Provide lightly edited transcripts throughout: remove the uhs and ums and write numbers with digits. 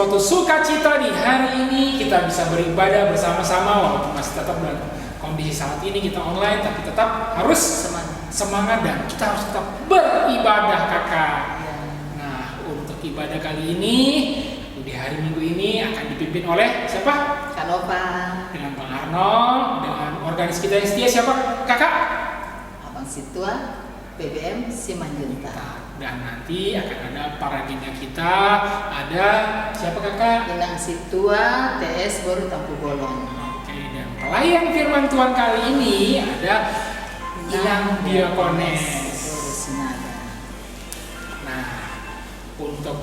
suatu sukacita di hari ini kita bisa beribadah bersama-sama walaupun masih tetap dalam kondisi saat ini kita online, tapi tetap harus semangat dan kita harus tetap beribadah kakak. Nah, untuk ibadah kali ini di hari Minggu ini akan dipimpin oleh siapa? Kak Nova. Dengan Bang Arnold, dengan organis kita yang setia siapa kakak? Abang Situa, PBM Simanjunta. Dan nanti akan ada para agenda kita, ada siapa kakak? Inang Situa, TS Boru Tampu Bolong. Oke, dan pelayan firman Tuhan kali ini ada Inang Diakones. Nah, untuk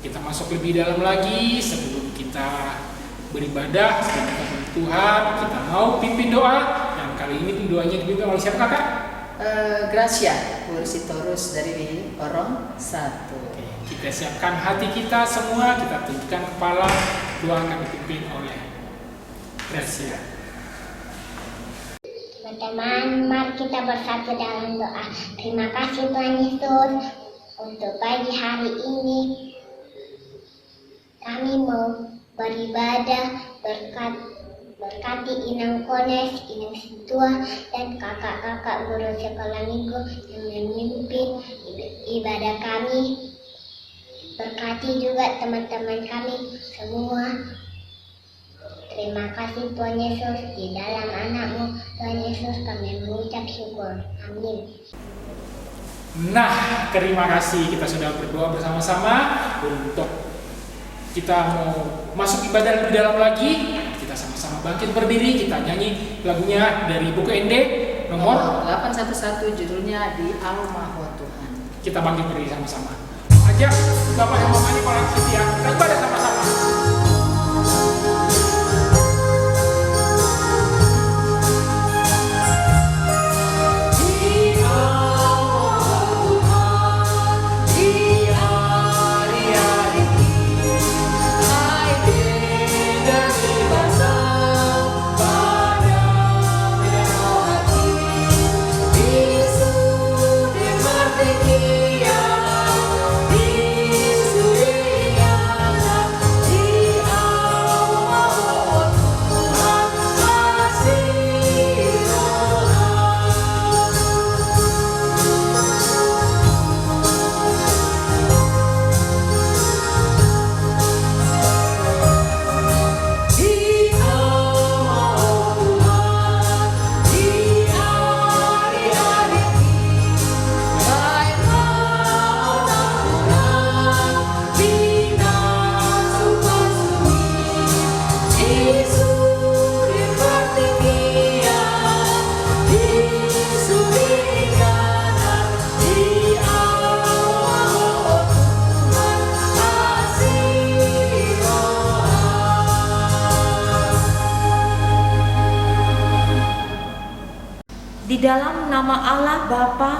kita masuk lebih dalam lagi sebelum kita beribadah, sebelum kita bertuhan, kita mau pimpin doa. Dan kali ini doanya dipimpin oleh siapa kakak? Gracia, Ursitorus dari Orong 1. Oke, kita siapkan hati kita semua, kita tundukkan kepala, doa akan dipimpin oleh Gracia. Teman-teman, mari kita bersatu dalam doa. Terima kasih Tuhan Yesus untuk pagi hari ini. Kami mau beribadah berkati Inang Kones, Inang Situa, dan kakak-kakak guru sekolah minggu yang memimpin ibadah kami. Berkati juga teman-teman kami semua. Terima kasih Tuhan Yesus, di dalam anak-Mu Tuhan Yesus kami mengucap syukur. Amin. Nah, terima kasih kita sudah berdoa bersama-sama. Untuk kita mau masuk ibadah lebih dalam lagi, kita sama-sama bangkit berdiri, kita nyanyi lagunya dari buku ND nomor 811, judulnya Di Almahwa Tuhan. Kita bangkit berdiri sama-sama. Ajak Bapak dan Mamanya para setia, kita ibadah sama-sama. Di dalam nama Allah Bapa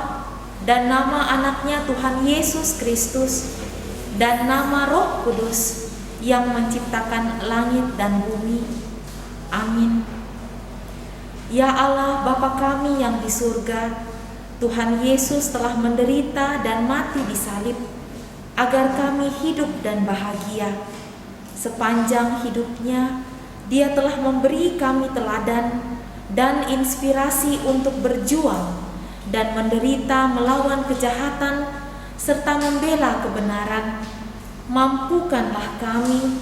dan nama anaknya Tuhan Yesus Kristus dan nama Roh Kudus yang menciptakan langit dan bumi. Amin. Ya Allah Bapa kami yang di surga, Tuhan Yesus telah menderita dan mati di salib agar kami hidup dan bahagia. Sepanjang hidupnya, Dia telah memberi kami teladan dan inspirasi untuk berjuang dan menderita melawan kejahatan serta membela kebenaran. Mampukanlah kami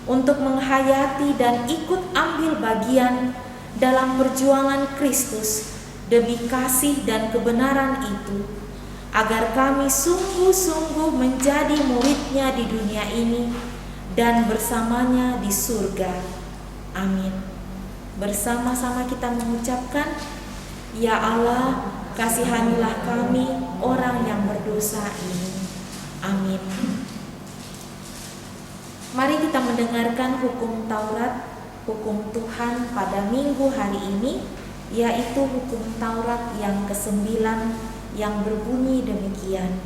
untuk menghayati dan ikut ambil bagian dalam perjuangan Kristus demi kasih dan kebenaran itu, agar kami sungguh-sungguh menjadi murid-Nya di dunia ini dan bersamanya di surga. Amin. Bersama-sama kita mengucapkan, Ya Allah, kasihanilah kami orang yang berdosa ini. Amin. Mari kita mendengarkan hukum Taurat, hukum Tuhan pada minggu hari ini, yaitu hukum Taurat yang ke-9 yang berbunyi demikian.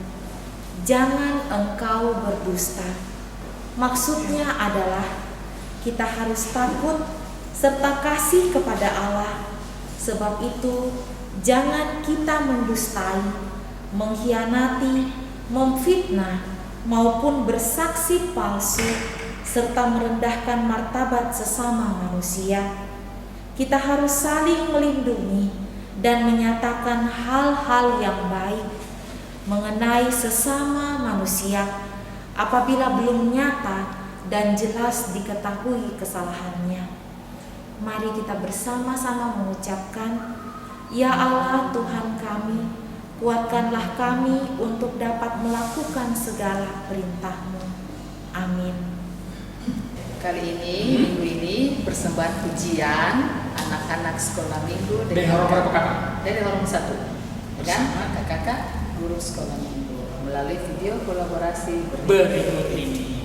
Jangan engkau berdusta. Maksudnya adalah kita harus takut serta kasih kepada Allah. Sebab itu, jangan kita mendustai, mengkhianati, memfitnah, maupun bersaksi palsu, serta merendahkan martabat sesama manusia. Kita harus saling melindungi dan menyatakan hal-hal yang baik mengenai sesama manusia apabila belum nyata dan jelas diketahui kesalahannya. Mari kita bersama-sama mengucapkan, Ya Allah Tuhan kami, kuatkanlah kami untuk dapat melakukan segala perintah-Mu. Amin. Kali ini, minggu ini persembahan pujian anak-anak sekolah minggu Dari Horong berapa kakak? Dari Horong 1 dan Bersama kakak-kakak guru sekolah minggu melalui video kolaborasi berikut ini.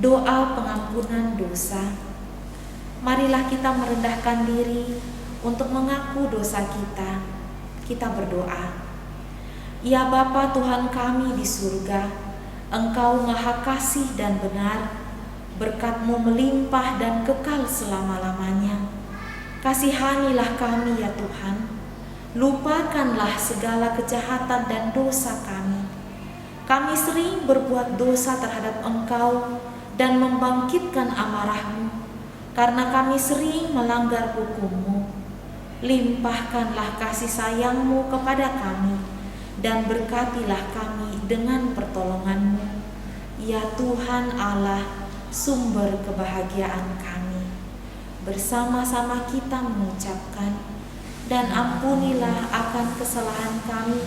Doa pengampunan dosa. Marilah kita merendahkan diri untuk mengaku dosa kita. Kita berdoa. Ya Bapa Tuhan kami di surga, Engkau Maha Kasih dan benar, berkat-Mu melimpah dan kekal selama-lamanya. Kasihanilah kami ya Tuhan, lupakanlah segala kejahatan dan dosa kami. Kami sering berbuat dosa terhadap Engkau dan membangkitkan amarah-Mu, karena kami sering melanggar hukum-Mu. Limpahkanlah kasih sayang-Mu kepada kami, dan berkatilah kami dengan pertolongan-Mu. Ya Tuhan Allah, sumber kebahagiaan kami. Bersama-sama kita mengucapkan, dan ampunilah akan kesalahan kami,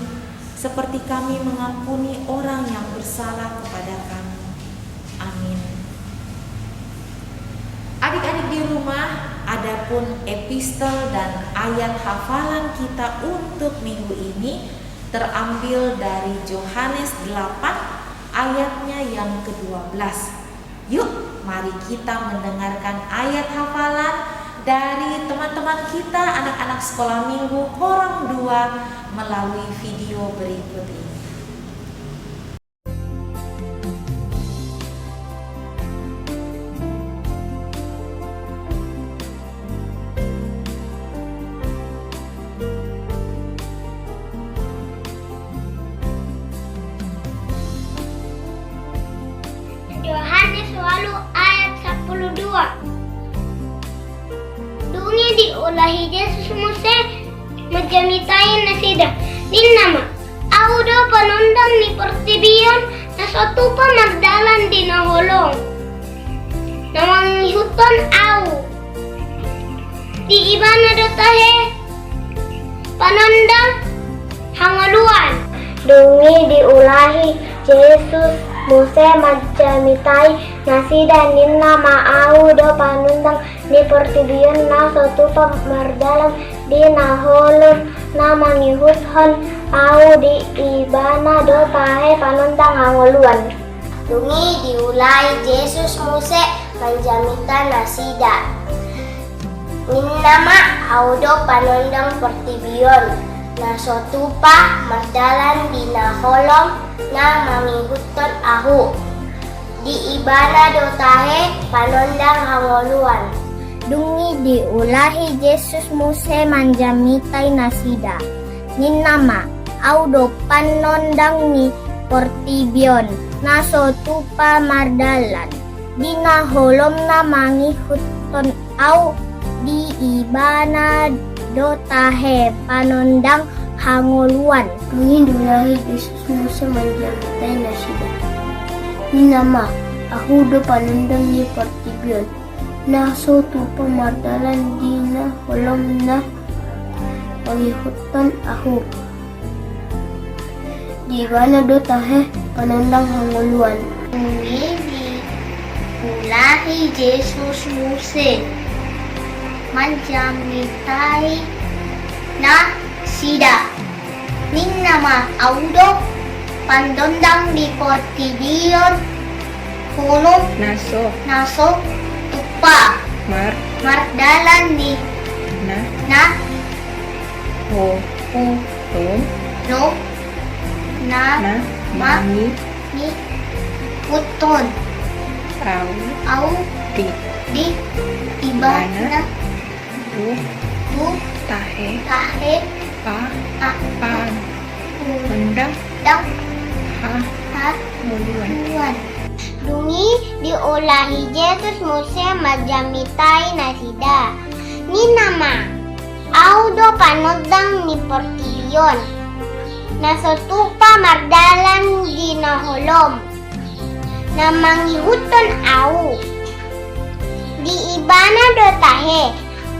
seperti kami mengampuni orang yang bersalah kepada kami. Amin. Adik-adik di rumah, adapun epistel dan ayat hafalan kita untuk minggu ini terambil dari Yohanes 8 ayatnya yang ke-12. Yuk, mari kita mendengarkan ayat hafalan dari teman-teman kita anak-anak sekolah minggu Horong 2 melalui video berikut ini. Yohanes 8 ayat 12. Dunia diulahi Yesus Mose majamitain na sida. Din nama, audo panundang ni pertibian na suatu pa magdalan di nahulong. Namangihuton au. Di iba na dotahe panundang hangaluan. Dungi diulahi Yesus Mose majamitai nasida ninna ma'au do panundang ni pertibion na sotupa mardalam di naholun na mangihuthon au di ibana do tahe panundang hangoluan. Dungi diulai Yesus Muse panjamitan nasida. Ninnama audo panondang pertibion na sotupa mardalan di naholom na mangihuton ahu. Di ibana do tahe panondang hangoluan. Dungi diulahi Yesus Muse manjamitai nasida. Ninnama audo panondang ni pertibion na sotupa mardalan di naholom na mangihuton au di ibana do tahe panondang hangoluan. Dungi diulahi Yesus Muse manjamitai nasida. Ninama audo panondang ni pertibion na sotupa mardalan di naholom na mangihuton ahu. Di ibana do tahe panondang hangoluan. Dungi diulahi Yesus Muse manjamitai nasida. Ninnama audo pandondang di pertibion kuno naso tupa mardalan di na no na ni puton au di ibana du tahe pandang hangoluan. Dungi diulahi Yesus Muse manjamitai nasida. Ninama audo panodang ni pertibion na sotupa mardalan di naholom na mangihuton au. Di ibana do tahe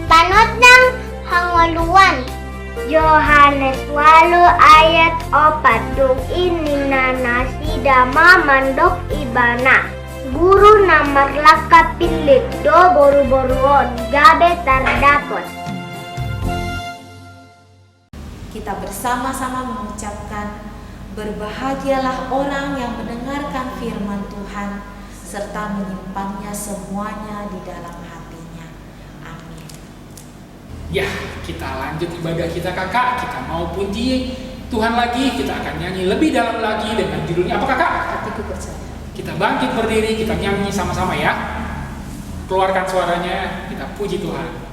panodang hangoluan. Yohanes 8 ayat 4 dung ini nasida mamandok ibana. Guru namar laka pilit do boru-boruon gabe tardapot. Kita bersama-sama mengucapkan berbahagialah orang yang mendengarkan firman Tuhan serta menyimpannya semuanya di dalam hatinya. Amin. Ya, kita lanjut ibadah kita kakak. Kita mau puji Tuhan lagi. Kita akan nyanyi lebih dalam lagi dengan judulnya apa kakak? Hatiku percaya. Kita bangkit berdiri, kita nyanyi sama-sama ya. Keluarkan suaranya, kita puji Tuhan.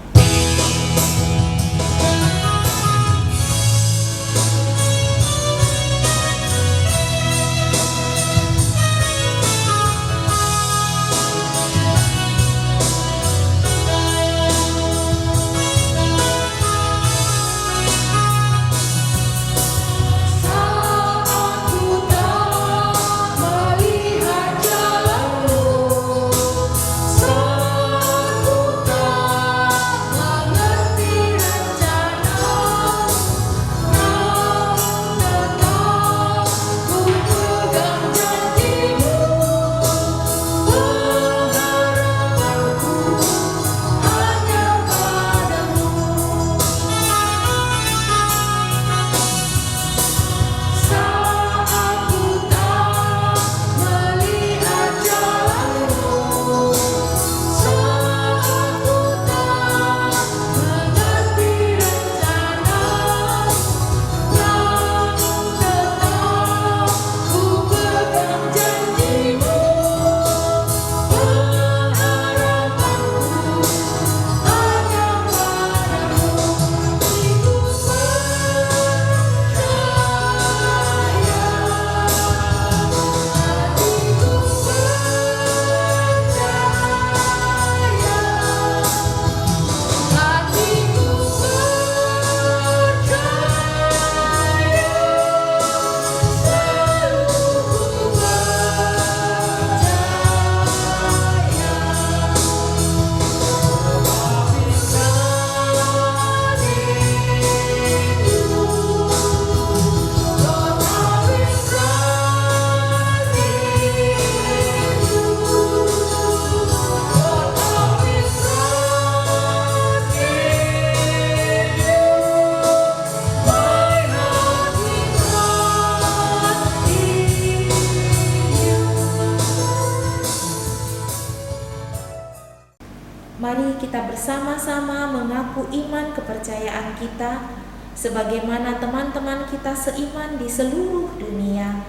kita bersama-sama mengaku iman kepercayaan kita sebagaimana teman-teman kita seiman di seluruh dunia.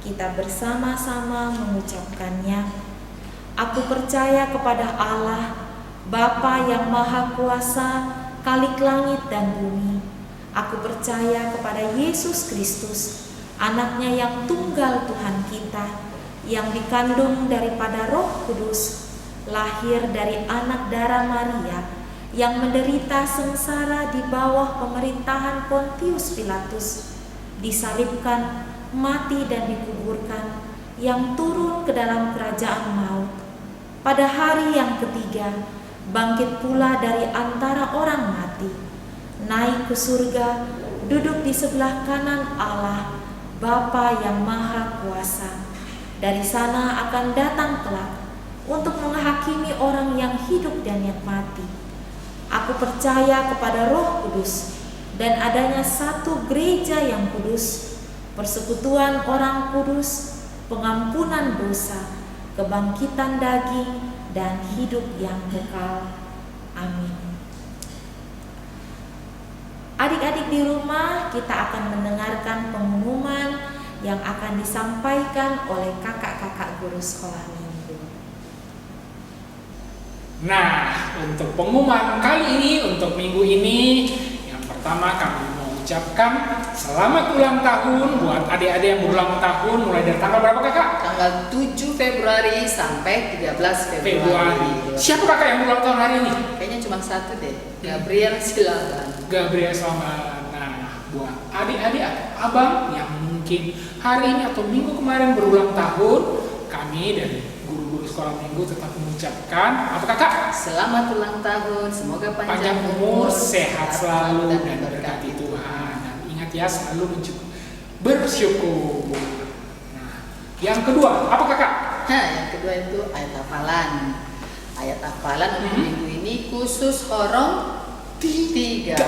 Kita bersama-sama mengucapkannya. Aku percaya kepada Allah, Bapa yang Maha Kuasa, Khalik langit dan bumi. Aku percaya kepada Yesus Kristus, Anaknya yang tunggal Tuhan kita, yang dikandung daripada Roh Kudus, lahir dari anak darah Maria, yang menderita sengsara di bawah pemerintahan Pontius Pilatus, disalibkan, mati dan dikuburkan, yang turun ke dalam kerajaan maut. Pada hari yang ketiga, bangkit pula dari antara orang mati, naik ke surga, duduk di sebelah kanan Allah, Bapa yang Maha Kuasa. Dari sana akan datang kelak untuk menghakimi orang yang hidup dan yang mati. Aku percaya kepada Roh Kudus dan adanya satu gereja yang kudus, persekutuan orang kudus, pengampunan dosa, kebangkitan daging, dan hidup yang kekal. Amin. Adik-adik di rumah, kita akan mendengarkan pengumuman yang akan disampaikan oleh kakak-kakak guru sekolah minggu. Nah, untuk pengumuman kali ini, untuk minggu ini, yang pertama kami mau ucapkan selamat ulang tahun buat adik-adik yang berulang tahun mulai dari tanggal berapa kakak? Tanggal 7 Februari sampai 13 Februari. Siapa kakak yang berulang tahun hari ini? Kayaknya cuma satu deh, Gabriel Silaban. Gabriel selamat. Nah, buat adik-adik atau abang yang mungkin hari ini atau minggu kemarin berulang tahun, kami dari guru-guru sekolah minggu tetap mengucapkan apa kakak? Selamat ulang tahun, semoga Panjang umur, sehat selalu dan berkati Tuhan. Dan ingat ya, selalu bersyukur. Nah, yang kedua apa kakak? Nah, yang kedua itu ayat hafalan. Ayat hafalan untuk minggu ini khusus Horong 3.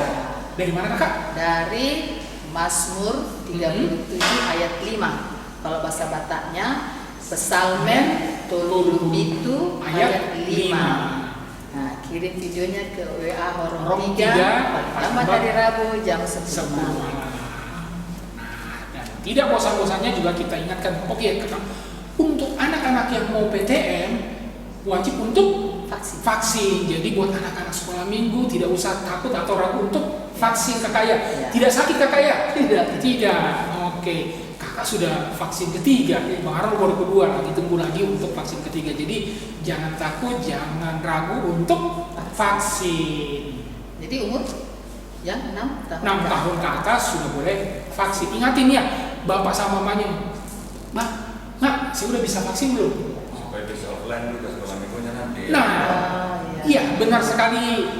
Dari mana kakak? Dari Mazmur 37 ayat 5. Kalau bahasa Bataknya Pesalmen 37 ayat 5. Nah, kirim videonya ke WA Horong 3 paling lambat dari Rabu jam 10 malam. Nah, dan tidak bosan-bosannya juga kita ingatkan, oke kakak, untuk anak-anak yang mau PTM wajib untuk vaksin. Jadi buat anak-anak sekolah minggu tidak usah takut atau ragu untuk vaksin kakak ya. Tidak sakit kakak ya? Tidak. Oke. Kakak sudah vaksin ketiga, Bang Arnold baru kedua, lagi tunggu lagi untuk vaksin ketiga. Jadi jangan takut, jangan ragu untuk vaksin. Jadi umur yang 6 tahun. 6 tahun ke atas sudah boleh vaksin. Ingatin ya, bapak sama mamanya. Mak, saya udah bisa vaksin belum? Supaya bisa offline juga sekolah minggunya nanti. Nah, iya benar sekali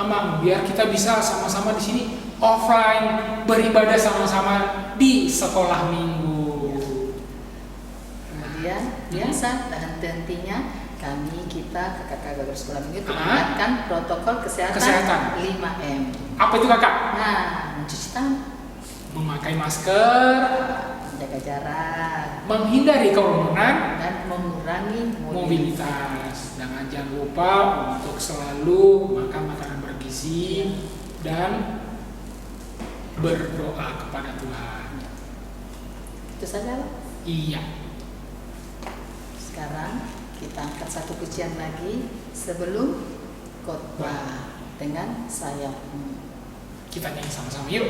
Amang, biar kita bisa sama-sama di sini offline beribadah sama-sama di sekolah minggu. Kemudian biasa dan tentunya kita kakak-kakak bersekolah minggu mengingatkan protokol kesehatan 5M. Apa itu kakak? Nah, mencuci tangan, memakai masker, menjaga jarak, menghindari kerumunan, dan mengurangi mobilitas. Dan jangan lupa untuk selalu makan makanan bergizi dan berdoa kepada Tuhan. Itu saja Pak. Iya. Sekarang kita angkat satu pujian lagi sebelum khotbah dengan sayapmu. Kita nyanyi sama-sama yuk.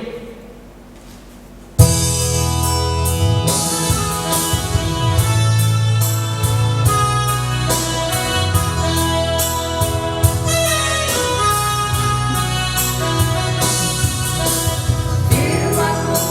Tanganmu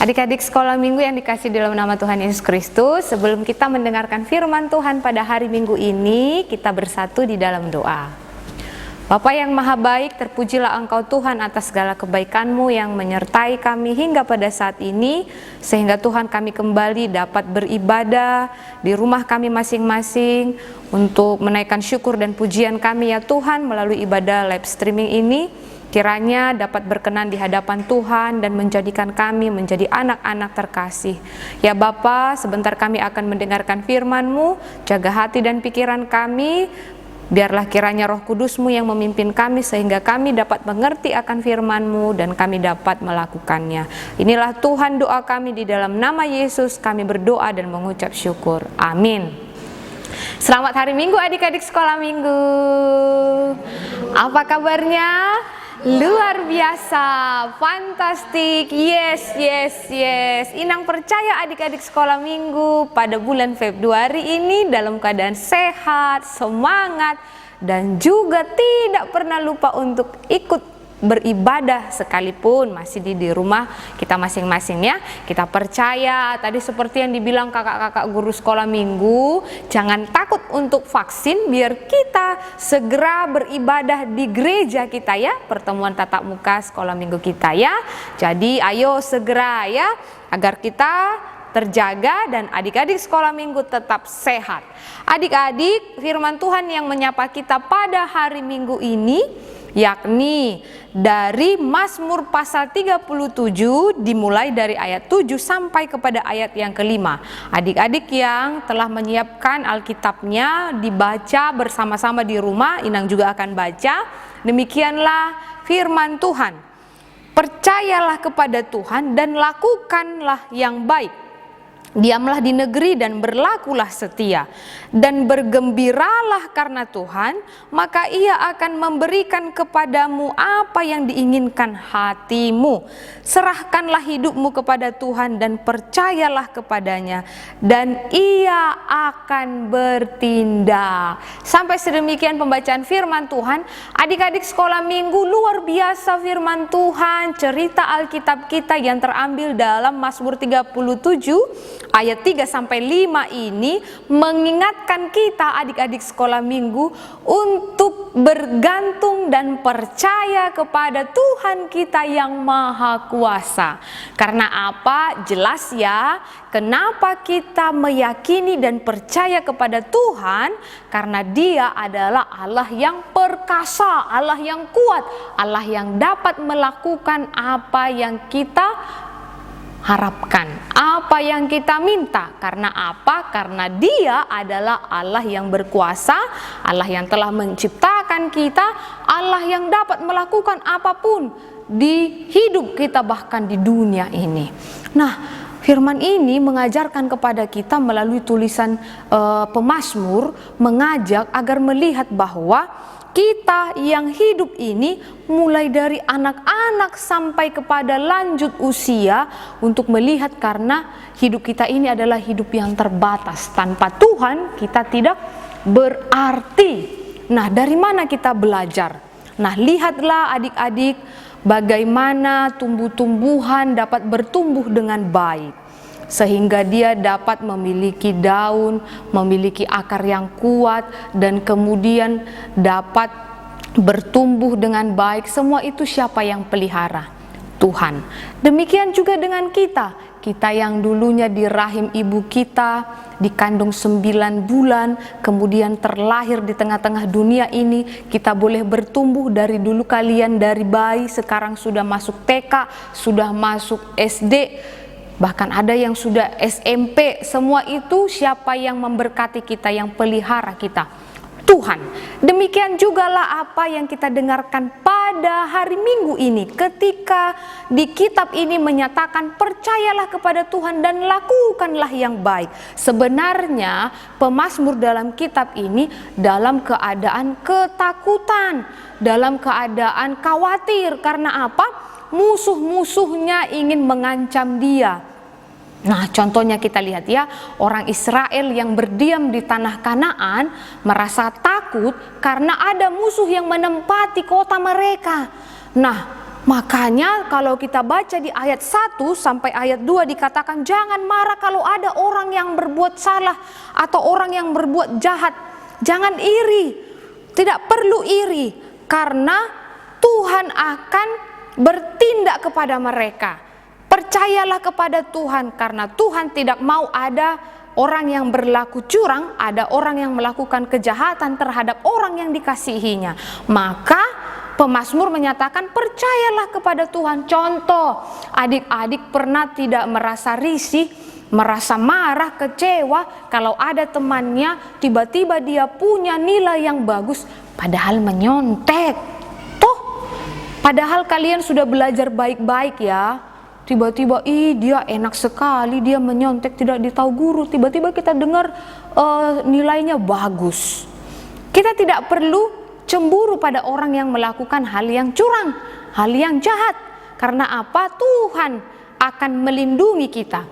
Adik-adik sekolah minggu yang dikasih dalam nama Tuhan Yesus Kristus, sebelum kita mendengarkan firman Tuhan pada hari Minggu ini, kita bersatu di dalam doa. Bapa yang maha baik, terpujilah Engkau Tuhan atas segala kebaikan-Mu yang menyertai kami hingga pada saat ini, sehingga Tuhan kami kembali dapat beribadah di rumah kami masing-masing untuk menaikkan syukur dan pujian kami ya Tuhan melalui ibadah live streaming ini. Kiranya dapat berkenan di hadapan Tuhan dan menjadikan kami menjadi anak-anak terkasih. Ya Bapa, sebentar kami akan mendengarkan firman-Mu, jaga hati dan pikiran kami. Biarlah kiranya Roh Kudus-Mu yang memimpin kami sehingga kami dapat mengerti akan firman-Mu dan kami dapat melakukannya. Inilah Tuhan doa kami di dalam nama Yesus, kami berdoa dan mengucap syukur. Amin. Selamat hari Minggu adik-adik sekolah minggu. Apa kabarnya? Luar biasa, fantastik, yes. Inang percaya adik-adik sekolah minggu pada bulan Februari ini dalam keadaan sehat, semangat, dan juga tidak pernah lupa untuk ikut beribadah sekalipun masih di rumah kita masing-masing ya. Kita percaya tadi seperti yang dibilang kakak-kakak guru sekolah minggu, jangan takut untuk vaksin biar kita segera beribadah di gereja kita ya, pertemuan tatap muka sekolah minggu kita ya. Jadi ayo segera ya agar kita terjaga dan adik-adik sekolah minggu tetap sehat. Adik-adik, firman Tuhan yang menyapa kita pada hari Minggu ini yakni dari Mazmur pasal 37 dimulai dari ayat 7 sampai kepada ayat yang kelima. Adik-adik yang telah menyiapkan Alkitabnya dibaca bersama-sama di rumah, Inang juga akan baca. Demikianlah firman Tuhan. Percayalah kepada Tuhan dan lakukanlah yang baik. Diamlah di negeri dan berlakulah setia, dan bergembiralah karena Tuhan, maka Ia akan memberikan kepadamu apa yang diinginkan hatimu. Serahkanlah hidupmu kepada Tuhan dan percayalah kepadanya, dan Ia akan bertindak. Sampai sedemikian pembacaan firman Tuhan. Adik-adik sekolah minggu, luar biasa firman Tuhan, cerita Alkitab kita yang terambil dalam Mazmur 37 ayat 3 sampai 5 ini mengingatkan kita adik-adik sekolah minggu untuk bergantung dan percaya kepada Tuhan kita yang Maha Kuasa. Karena apa? Jelas ya, kenapa kita meyakini dan percaya kepada Tuhan? Karena Dia adalah Allah yang perkasa, Allah yang kuat, Allah yang dapat melakukan apa yang kita harapkan, apa yang kita minta. Karena apa? Karena Dia adalah Allah yang berkuasa, Allah yang telah menciptakan kita, Allah yang dapat melakukan apapun di hidup kita bahkan di dunia ini. Nah, firman ini mengajarkan kepada kita melalui tulisan pemazmur, mengajak agar melihat bahwa kita yang hidup ini mulai dari anak-anak sampai kepada lanjut usia untuk melihat, karena hidup kita ini adalah hidup yang terbatas. Tanpa Tuhan kita tidak berarti. Nah, dari mana kita belajar? Nah, lihatlah adik-adik bagaimana tumbuh-tumbuhan dapat bertumbuh dengan baik, sehingga dia dapat memiliki daun, memiliki akar yang kuat, dan kemudian dapat bertumbuh dengan baik. Semua itu siapa yang pelihara? Tuhan. Demikian juga dengan kita. Kita yang dulunya di rahim ibu kita, dikandung 9 bulan, kemudian terlahir di tengah-tengah dunia ini, kita boleh bertumbuh dari dulu kalian dari bayi, sekarang sudah masuk TK, sudah masuk SD, bahkan ada yang sudah SMP. Semua itu siapa yang memberkati kita, yang pelihara kita? Tuhan. Demikian jugalah apa yang kita dengarkan pada hari Minggu ini, ketika di kitab ini menyatakan percayalah kepada Tuhan dan lakukanlah yang baik. Sebenarnya pemazmur dalam kitab ini dalam keadaan ketakutan, dalam keadaan khawatir. Karena apa? Musuh-musuhnya ingin mengancam dia. Nah, contohnya kita lihat ya, orang Israel yang berdiam di tanah Kanaan merasa takut karena ada musuh yang menempati kota mereka. Nah, Makanya kalau kita baca di ayat 1 sampai ayat 2 dikatakan jangan marah kalau ada orang yang berbuat salah atau orang yang berbuat jahat. Jangan iri, tidak perlu iri karena Tuhan akan bertindak kepada mereka. Percayalah kepada Tuhan karena Tuhan tidak mau ada orang yang berlaku curang, ada orang yang melakukan kejahatan terhadap orang yang dikasihinya. Maka pemazmur menyatakan percayalah kepada Tuhan. Contoh, adik-adik pernah tidak merasa risih, merasa marah, kecewa kalau ada temannya tiba-tiba dia punya nilai yang bagus padahal menyontek. Toh, padahal kalian sudah belajar baik-baik ya. Tiba-tiba dia enak sekali, dia menyontek tidak ditahu guru. Tiba-tiba kita dengar nilainya bagus. Kita tidak perlu cemburu pada orang yang melakukan hal yang curang, hal yang jahat. Karena apa? Tuhan akan melindungi kita.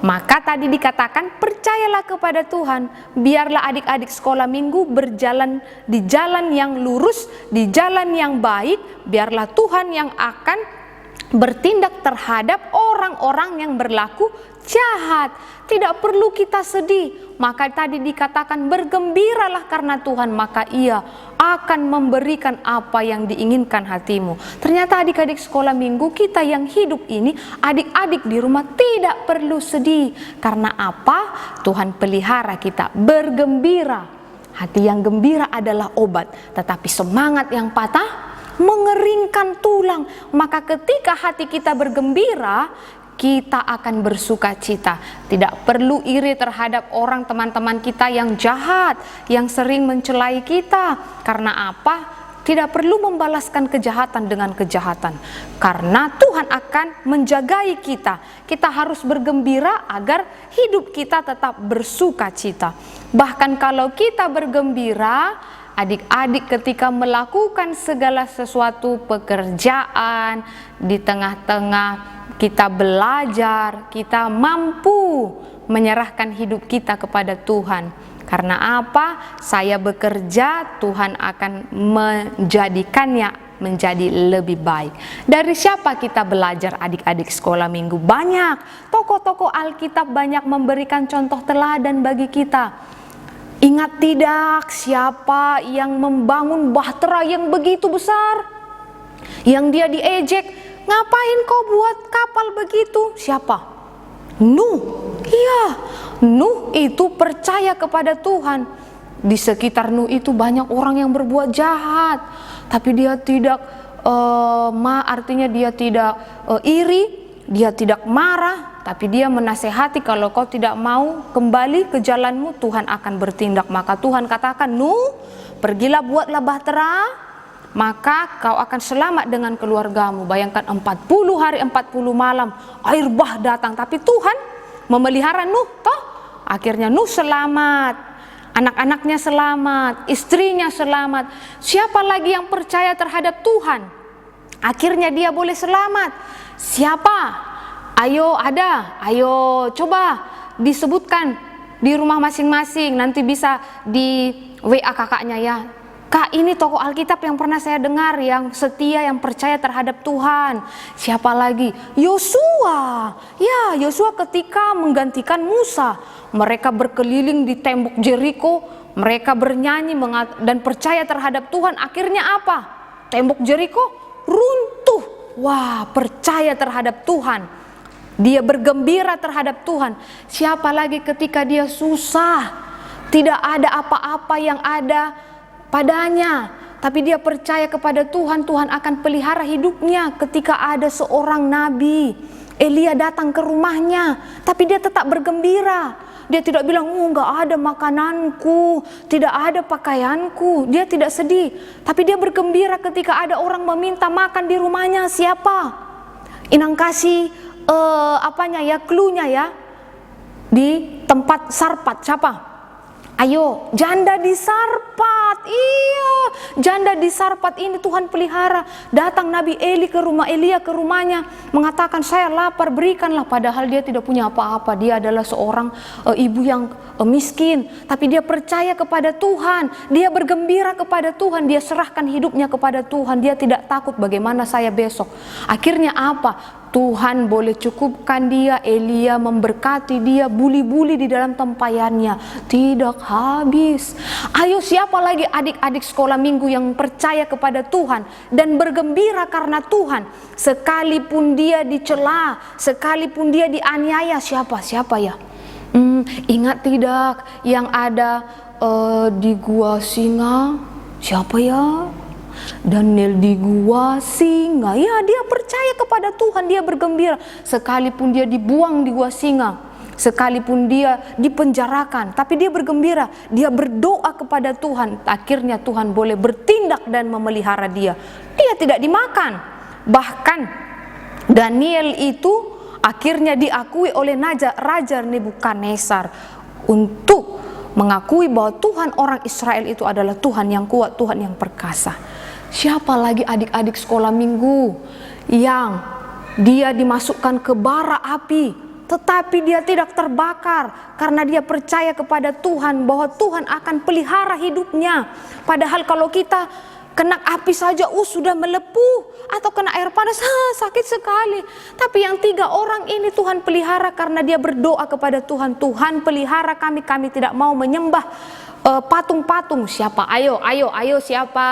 Maka tadi dikatakan percayalah kepada Tuhan. Biarlah adik-adik sekolah minggu berjalan di jalan yang lurus, di jalan yang baik. Biarlah Tuhan yang akan bertindak terhadap orang-orang yang berlaku jahat. Tidak perlu kita sedih. Maka tadi dikatakan bergembiralah karena Tuhan, maka Ia akan memberikan apa yang diinginkan hatimu. Ternyata adik-adik sekolah minggu kita yang hidup ini, adik-adik di rumah tidak perlu sedih. Karena apa? Tuhan pelihara kita bergembira. Hati yang gembira adalah obat, tetapi semangat yang patah mengeringkan tulang. Maka ketika hati kita bergembira, kita akan bersuka cita. Tidak perlu iri terhadap orang teman-teman kita yang jahat, yang sering mencelai kita. Karena apa? Tidak perlu membalaskan kejahatan dengan kejahatan. Karena Tuhan akan menjagai kita. Kita harus bergembira agar hidup kita tetap bersuka cita. Bahkan kalau kita bergembira, adik-adik ketika melakukan segala sesuatu pekerjaan, di tengah-tengah kita belajar, kita mampu menyerahkan hidup kita kepada Tuhan. Karena apa? Saya bekerja, Tuhan akan menjadikannya menjadi lebih baik. Dari siapa kita belajar adik-adik sekolah minggu? Banyak. Tokoh-tokoh Alkitab banyak memberikan contoh teladan bagi kita. Ingat tidak siapa yang membangun bahtera yang begitu besar? Yang dia diejek, ngapain kau buat kapal begitu? Siapa? Nuh. Iya, Nuh itu percaya kepada Tuhan. Di sekitar Nuh itu banyak orang yang berbuat jahat, tapi dia tidak artinya dia tidak iri, dia tidak marah. Tapi dia menasehati kalau kau tidak mau kembali ke jalanmu, Tuhan akan bertindak. Maka Tuhan katakan, Nuh, pergilah buatlah bahtera, maka kau akan selamat dengan keluargamu. Bayangkan 40 hari 40 malam air bah datang, tapi Tuhan memelihara Nuh. Toh akhirnya Nuh selamat, anak-anaknya selamat, istrinya selamat. Siapa lagi yang percaya terhadap Tuhan? Akhirnya dia boleh selamat. Siapa? Ayo coba disebutkan di rumah masing-masing, nanti bisa di WA kakaknya ya. Kak, ini tokoh Alkitab yang pernah saya dengar, yang setia, yang percaya terhadap Tuhan. Siapa lagi? Yosua. Ya, Yosua ketika menggantikan Musa, mereka berkeliling di tembok Jeriko, mereka bernyanyi dan percaya terhadap Tuhan. Akhirnya apa? Tembok Jeriko runtuh. Wah, percaya terhadap Tuhan. Dia bergembira terhadap Tuhan. Siapa lagi ketika dia susah, tidak ada apa-apa yang ada padanya, tapi dia percaya kepada Tuhan, Tuhan akan pelihara hidupnya. Ketika ada seorang nabi, Elia datang ke rumahnya, tapi dia tetap bergembira. Dia tidak bilang, enggak ada makananku, tidak ada pakaianku. Dia tidak sedih, tapi dia bergembira ketika ada orang meminta makan di rumahnya. Siapa? Inang kasih cluenya ya, di tempat Sarpat. Siapa? Ayo, janda di Sarpat. Iya, janda di Sarpat ini Tuhan pelihara. Datang Nabi Eli ke rumah Elia, ke rumahnya, mengatakan saya lapar, berikanlah. Padahal dia tidak punya apa-apa. Dia adalah seorang ibu yang miskin, tapi dia percaya kepada Tuhan. Dia bergembira kepada Tuhan. Dia serahkan hidupnya kepada Tuhan. Dia tidak takut bagaimana saya besok. Akhirnya apa? Tuhan boleh cukupkan dia, Elia memberkati dia, buli-buli di dalam tempayannya tidak habis. Ayo, siapa lagi adik-adik sekolah minggu yang percaya kepada Tuhan dan bergembira karena Tuhan, sekalipun dia dicela, sekalipun dia dianiaya? Siapa ya? Ingat tidak yang ada di Gua Singa? Siapa ya? Daniel di Gua Singa. Ya, dia percaya kepada Tuhan, dia bergembira sekalipun dia dibuang di Gua Singa, sekalipun dia dipenjarakan, tapi dia bergembira, dia berdoa kepada Tuhan. Akhirnya Tuhan boleh bertindak dan memelihara dia. Dia tidak dimakan. Bahkan Daniel itu akhirnya diakui oleh Raja Nebukadnezar untuk mengakui bahwa Tuhan orang Israel itu adalah Tuhan yang kuat, Tuhan yang perkasa. Siapa lagi adik-adik sekolah minggu yang dia dimasukkan ke bara api, tetapi dia tidak terbakar karena dia percaya kepada Tuhan bahwa Tuhan akan pelihara hidupnya. Padahal kalau kita kena api saja sudah melepuh, atau kena air panas sakit sekali. Tapi yang 3 orang ini Tuhan pelihara karena dia berdoa kepada Tuhan. Tuhan pelihara kami, kami tidak mau menyembah patung-patung. Siapa? Ayo siapa?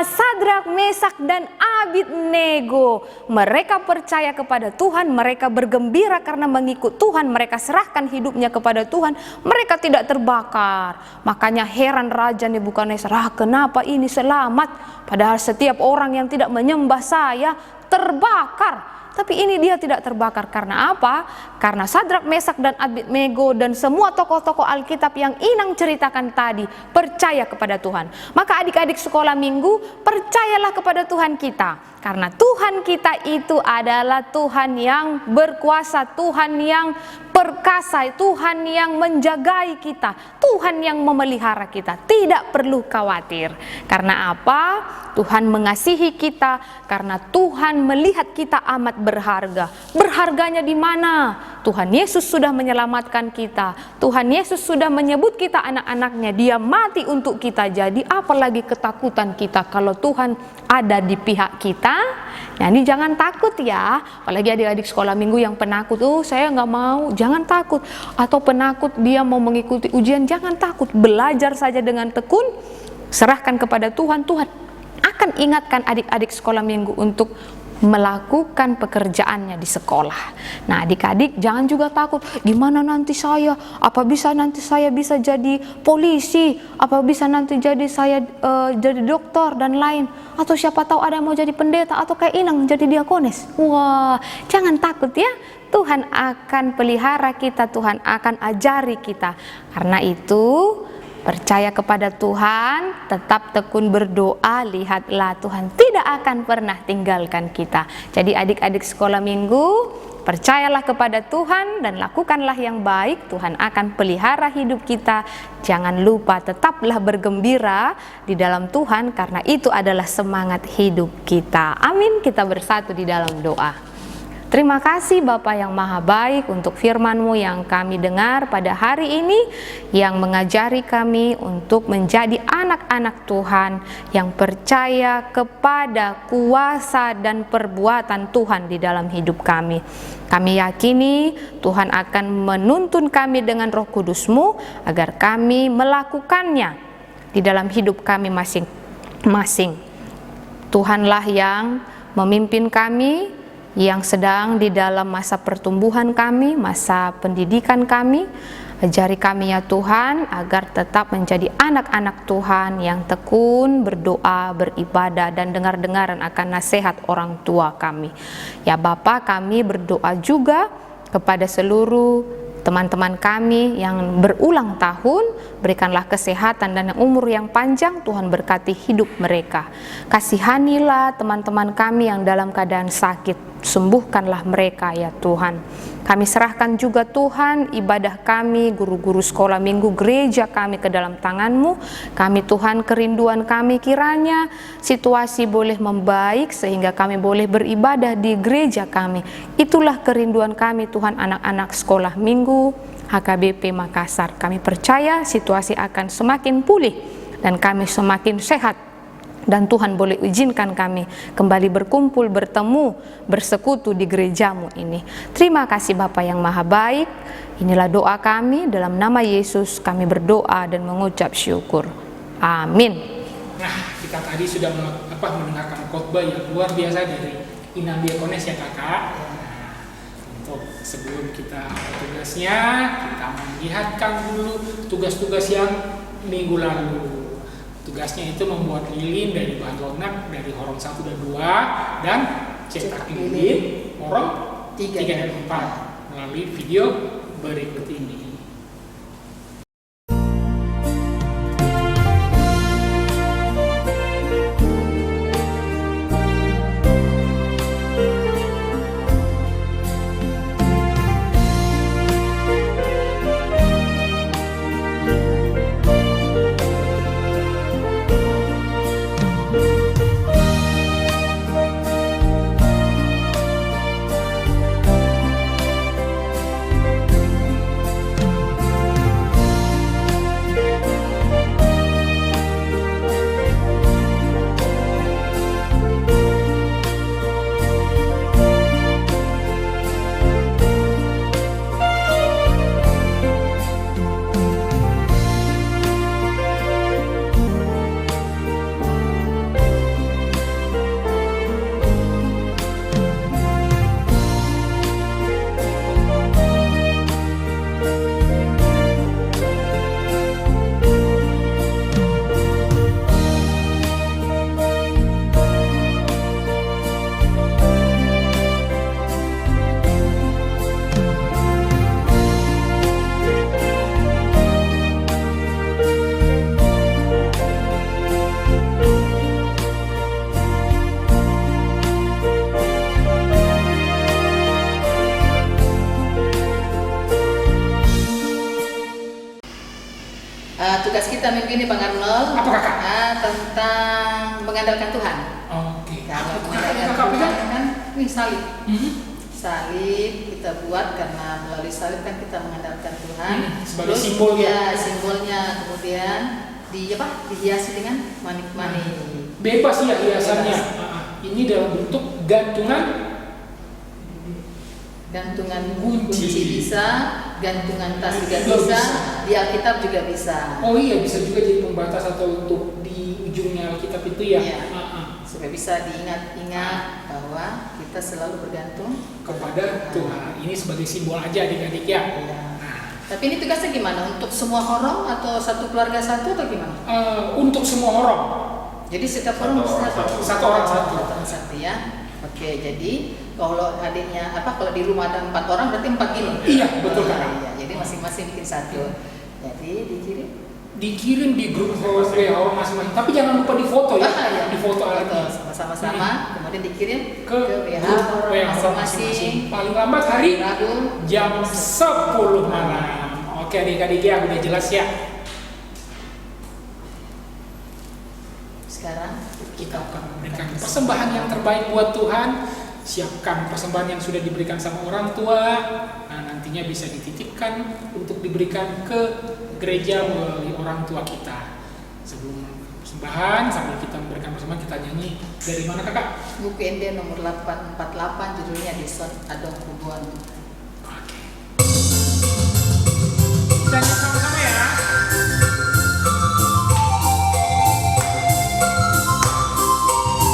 Sadrak, Mesak dan Abednego. Mereka percaya kepada Tuhan, mereka bergembira karena mengikut Tuhan, mereka serahkan hidupnya kepada Tuhan, mereka tidak terbakar. Makanya heran Raja Nebukadnezar, kenapa ini selamat? Padahal setiap orang yang tidak menyembah saya terbakar. Tapi ini dia tidak terbakar. Karena apa? Karena Sadrak, Mesak dan Abednego dan semua tokoh-tokoh Alkitab yang Inang ceritakan tadi percaya kepada Tuhan. Maka adik-adik sekolah minggu, percayalah kepada Tuhan kita. Karena Tuhan kita itu adalah Tuhan yang berkuasa, Tuhan yang perkasa, Tuhan yang menjagai kita, Tuhan yang memelihara kita. Tidak perlu khawatir. Karena apa? Tuhan mengasihi kita, karena Tuhan melihat kita amat berharga. Berharganya di mana? Tuhan Yesus sudah menyelamatkan kita. Tuhan Yesus sudah menyebut kita anak-anaknya. Dia mati untuk kita. Jadi apalagi ketakutan kita kalau Tuhan ada di pihak kita? Jadi jangan takut ya. Apalagi adik-adik sekolah minggu yang penakut, saya nggak mau, jangan takut. Atau penakut dia mau mengikuti ujian, jangan takut. Belajar saja dengan tekun, serahkan kepada Tuhan. Tuhan akan ingatkan adik-adik sekolah minggu untuk melakukan pekerjaannya di sekolah. Nah, adik-adik jangan juga takut, gimana nanti saya, apa bisa nanti saya bisa jadi polisi, apa bisa nanti jadi saya jadi dokter dan lain, atau siapa tahu ada yang mau jadi pendeta atau kayak Inang jadi diakonis. Wah, jangan takut ya. Tuhan akan pelihara kita, Tuhan akan ajari kita. Karena itu percaya kepada Tuhan, tetap tekun berdoa, lihatlah Tuhan tidak akan pernah tinggalkan kita. Jadi adik-adik sekolah minggu, percayalah kepada Tuhan dan lakukanlah yang baik, Tuhan akan pelihara hidup kita. Jangan lupa tetaplah bergembira di dalam Tuhan karena itu adalah semangat hidup kita. Amin, kita bersatu di dalam doa. Terima kasih Bapa yang Maha Baik untuk firman-Mu yang kami dengar pada hari ini, yang mengajari kami untuk menjadi anak-anak Tuhan yang percaya kepada kuasa dan perbuatan Tuhan di dalam hidup kami. Kami yakini Tuhan akan menuntun kami dengan Roh Kudus-Mu agar kami melakukannya di dalam hidup kami masing-masing. Tuhanlah yang memimpin kami, yang sedang di dalam masa pertumbuhan kami, masa pendidikan kami. Ajari kami ya Tuhan agar tetap menjadi anak-anak Tuhan yang tekun berdoa, beribadah dan dengar-dengaran akan nasihat orang tua kami. Ya Bapa, kami berdoa juga kepada seluruh teman-teman kami yang berulang tahun, berikanlah kesehatan dan umur yang panjang. Tuhan berkati hidup mereka. Kasihanilah teman-teman kami yang dalam keadaan sakit. sembuhkanlah mereka ya Tuhan. Kami serahkan juga Tuhan ibadah kami, guru-guru sekolah minggu gereja kami ke dalam tangan-Mu. Kami Tuhan, kerinduan kami kiranya situasi boleh membaik sehingga kami boleh beribadah di gereja kami. Itulah kerinduan kami Tuhan, anak-anak sekolah minggu HKBP Makassar. Kami percaya situasi akan semakin pulih dan kami semakin sehat. Dan Tuhan boleh izinkan kami kembali berkumpul, bertemu, bersekutu di gereja-Mu ini. Terima kasih Bapa yang Maha Baik. Inilah doa kami, dalam nama Yesus kami berdoa dan mengucap syukur. Amin. Nah, kita tadi sudah mendengarkan khotbah yang luar biasa dari Inam Diakones ya Kakak. Nah, untuk sebelum kita tugasnya, kita melihatkan dulu tugas-tugas yang minggu lalu. Tugasnya itu membuat lilin dari bahan lunak dari horong 1 dan 2 dan cetak lilin horong 3 dan 4 melalui video berikut ini. Tugas kita minggu ini Bang Arnold. Apa Kakak? Tentang mengandalkan Tuhan. Oke. Kalau Kakak mengandalkan pegang? Tuhan kan, ini salib. Mhm. Salib kita buat karena melalui salib kan kita mengandalkan Tuhan. Sebagai Terus, simbol ya, simbolnya. Kemudian dihiasi dengan manik-manik. Bebas ya hiasannya. Bebas. Ini dalam bentuk gantungan Kunci bisa, gantungan tas juga Juga bisa, bisa. di Alkitab juga bisa. Oh iya, bisa juga jadi pembatas atau untuk di ujungnya Alkitab itu ya. Iya. Supaya bisa diingat-ingat bahwa kita selalu bergantung Kepada Tuhan. Ini sebagai simbol aja adik-adik ya. Iya. Tapi ini tugasnya gimana? Untuk semua orang atau satu keluarga satu atau gimana? Untuk semua orang. Jadi setiap orang Satu orang satu. Ya. Oke, jadi kalau adiknya kalau di rumah ada 4 orang berarti 4 gini. Iya, betul Kakak. Iya, jadi masing-masing bikin satu. Jadi Dikirim di grup WA orang masing-masing. Tapi jangan lupa difoto ya. iya. Difoto alatnya. Sama-sama, kemudian dikirim Ke WA grup WA orang masing-masing. Paling lambat hari Rabu jam 10 malam. Oke adik-adik ya, udah jelas ya. Sekarang Kita akan memberikan persembahan yang terbaik buat Tuhan. Siapkan persembahan yang sudah diberikan sama orang tua. Nah, nantinya bisa dititipkan untuk diberikan ke gereja melalui orang tua kita. Sebelum persembahan, sambil kita memberikan persembahan, kita nyanyi dari mana Kakak? buku ND nomor 848 judulnya Dison Adong Kubuan. Oke. Kita nyanyi sama-sama ya. Thank you.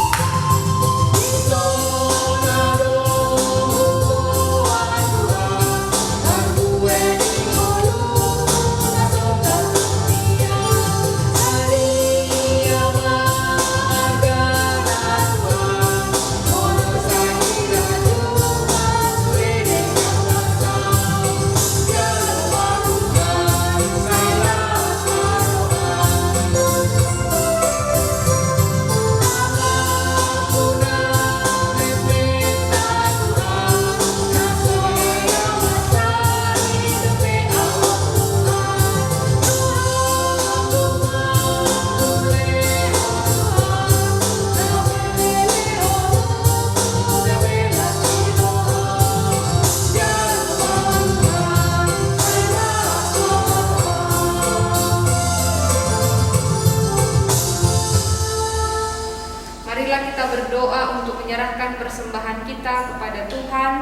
persembahan kita kepada Tuhan.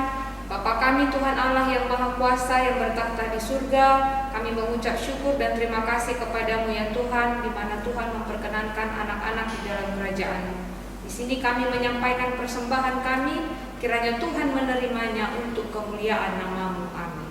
Bapa kami Tuhan Allah yang Maha Kuasa yang bertahta di surga, kami mengucap syukur dan terima kasih kepadamu ya Tuhan, di mana Tuhan memperkenankan anak-anak di dalam kerajaan-Mu. Di sini kami menyampaikan persembahan kami, kiranya Tuhan menerimanya untuk kemuliaan nama-Mu. Amin.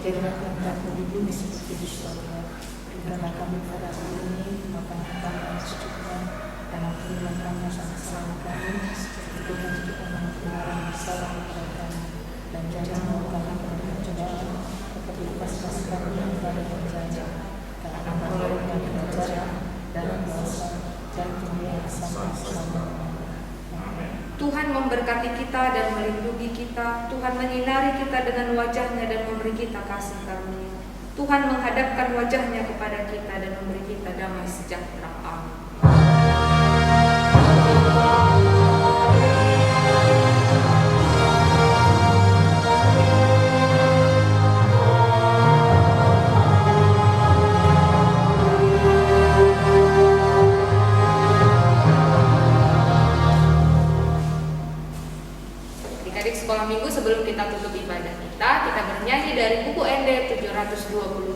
Jadilah kehendak-Mu di bumi seperti di surga. Berikanlah kami pada hari ini makanan kami yang secukupnya, dan ampunilah kami kesalahan kami, seperti kami juga mengampuni orang yang bersalah kepada kami. Dan jangan membawa kami kepada pencobaan, tetapi lepaskan kami daripada penjajah. Karena Engkau yang kerajaan dan kuasa dan kemuliaan sampai selamanya. Tuhan memberkati kita dan melindungi kita. Tuhan menyinari kita dengan wajah-Nya dan memberi kita kasih karunia. Tuhan menghadapkan wajah-Nya kepada kita dan memberi kita damai sejahtera. Amin. Sekolah minggu sebelum kita tutup ibadah kita bernyanyi dari buku ND 722.